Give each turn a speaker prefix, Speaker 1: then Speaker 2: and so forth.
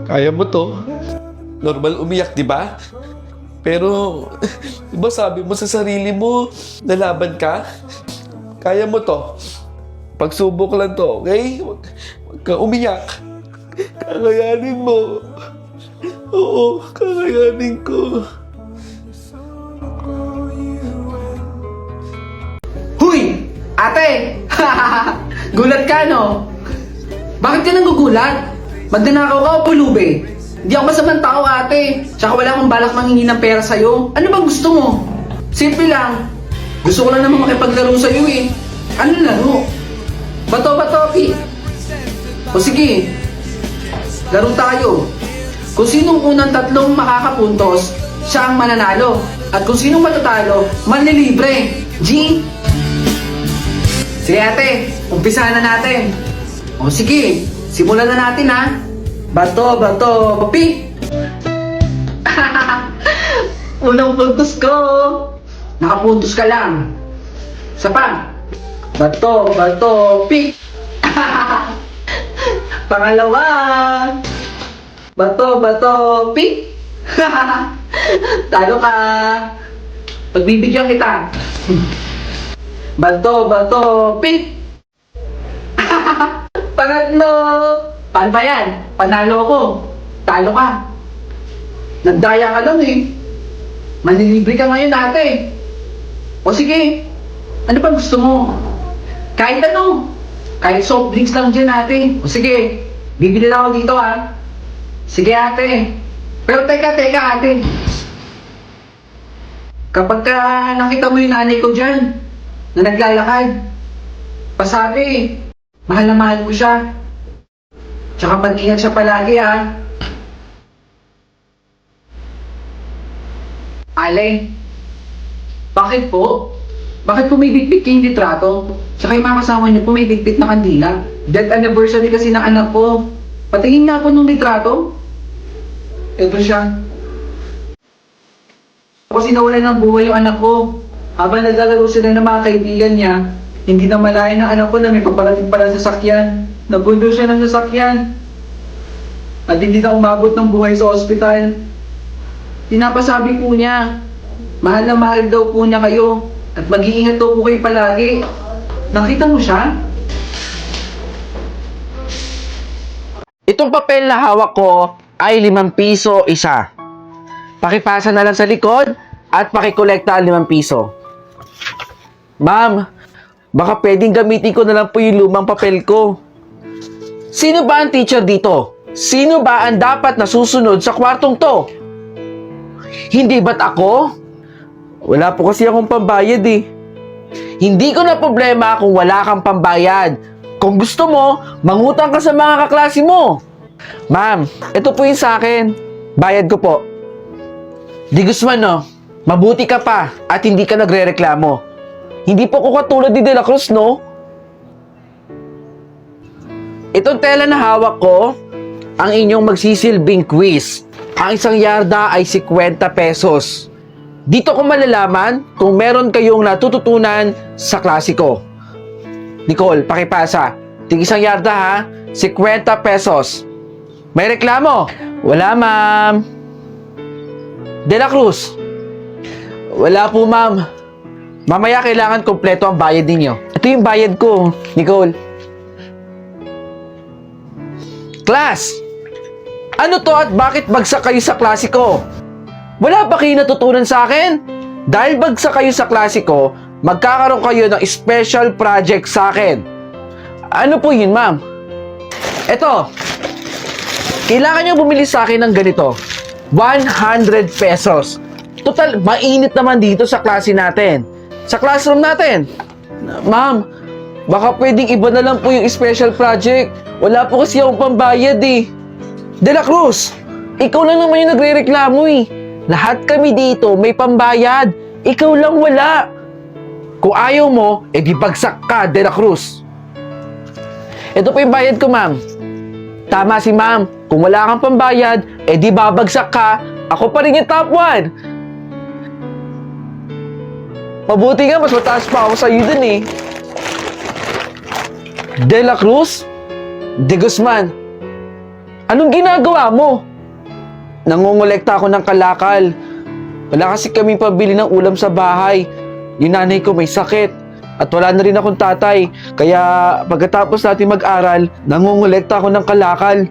Speaker 1: Kaya mo to. Normal umiyak, di ba? Pero, di ba sabi mo sa sarili mo, lalaban ka? Kaya mo to. Pagsubok lang to, okay? Huwag kang umiyak. Kakayanin mo. Oo, kakayanin ko.
Speaker 2: Huy! Ate! Gulat ka, no? Bakit ka nagugulat? Magnanakaw ka o pulubi? Hindi ako masamang tao, ate. Tsaka wala akong balak manghingi ng pera sa'yo. Ano bang gusto mo? Simple lang. Gusto ko lang naman makipaglaro sa'yo eh. Ano laro? Bato-bato, Pi. O sige, laro tayo. Kung sinong unang tatlong makakapuntos, siya ang mananalo. At kung sinong matatalo, manlilibre. G? Sige ate, umpisahan na natin. O sige, simulan na natin ha. Bato, bato, pi! Unang puntos ko. Nakapuntos ka lang. Isa pa. Bato, bato, pi! Pangalawa. Bato, bato, pi! Talo ka. Pagbibigyan kita. Bato, bato, pi! Pangatlo. Paano ba yan? Panalo ko. Talo ka. Nagdaya ka lang eh. Manilibre ka ngayon ate. O sige. Ano pa gusto mo? Kahit ano. Kahit soft drinks lang dyan ate. O sige. Bibili lang ako dito ha. Sige ate. Pero teka ate. Kapag ka nakita mo yung nanay ko dyan, na naglalakad, pasabi, mahal na mahal ko siya. Tsaka mag-ingat siya palagi ha. Ale, bakit po? Bakit po may bitbit kayong litrato? Tsaka yung mga kasama niyo po may bitbit na kandila. Death anniversary kasi ng anak ko. Patingin nga ako nung litrato. Ito siya. Kasi nawalan ng buhay yung anak ko. Habang naglalaro sila ng mga kaibigan niya, hindi na malayan ng anak ko na may paparating pala sa sasakyan. Nabundo siya ng sasakyan. At hindi na umabot ng buhay sa ospital. Pinapasabi po niya, mahal na mahal daw po niya kayo. At mag-iingat daw po kayo palagi. Nakita mo siya?
Speaker 3: Itong papel na hawak ko ay 5 piso isa. Pakipasa na lang sa likod at pakikolekta ang 5 piso. Ma'am, baka pwedeng gamitin ko na lang po yung lumang papel ko. Sino ba ang teacher dito? Sino ba ang dapat nasusunod sa kwartong to? Hindi ba't ako? Wala po kasi akong pambayad eh. Hindi ko na problema kung wala kang pambayad. Kung gusto mo, mangutang ka sa mga kaklase mo. Ma'am, ito po yung sa akin. Bayad ko po. Di Guzman, no? Mabuti ka pa at hindi ka nagre-reklamo. Hindi po ko katulad ni De La Cruz, no? Itong tela na hawak ko, ang inyong magsisilbing quiz. Ang isang yarda ay 50 pesos. Dito ko malalaman kung meron kayong natututunan sa klase ko. Nicole, pakipasa. Tig isang yarda ha, 50 pesos. May reklamo? Wala, ma'am. De La Cruz? Wala po, ma'am. Mamaya kailangan kompleto ang bayad ninyo. Ito yung bayad ko, Nicole. Class! Ano to at bakit bagsak kayo sa klase ko? Wala ba kayo natutunan sa akin? Dahil bagsak kayo sa klase ko, magkakaroon kayo ng special project sa akin. Ano po yun, ma'am? Eto, kailangan nyo bumili sa akin ng ganito. 100 pesos. Total, mainit naman dito sa klase natin. Sa classroom natin. Ma'am, baka pwedeng iba na lang po yung special project. Wala po kasi akong pambayad eh. De La Cruz, ikaw lang naman yung nagre-reklamo eh. Lahat kami dito may pambayad. Ikaw lang wala. Kung ayaw mo, edi bagsak ka, De La Cruz. Ito po yung bayad ko, ma'am. Tama si ma'am. Kung wala kang pambayad, edi babagsak ka. Ako pa rin yung top 1. Mabuti nga, mas mataas pa ako sa iyo dun eh. De La Cruz, De Guzman, anong ginagawa mo? Nangongolekta ako ng kalakal. Wala kasi kami pabili ng ulam sa bahay. Yung nanay ko may sakit. At wala na rin akong tatay. Kaya pagkatapos natin mag-aral, nangongolekta ako ng kalakal.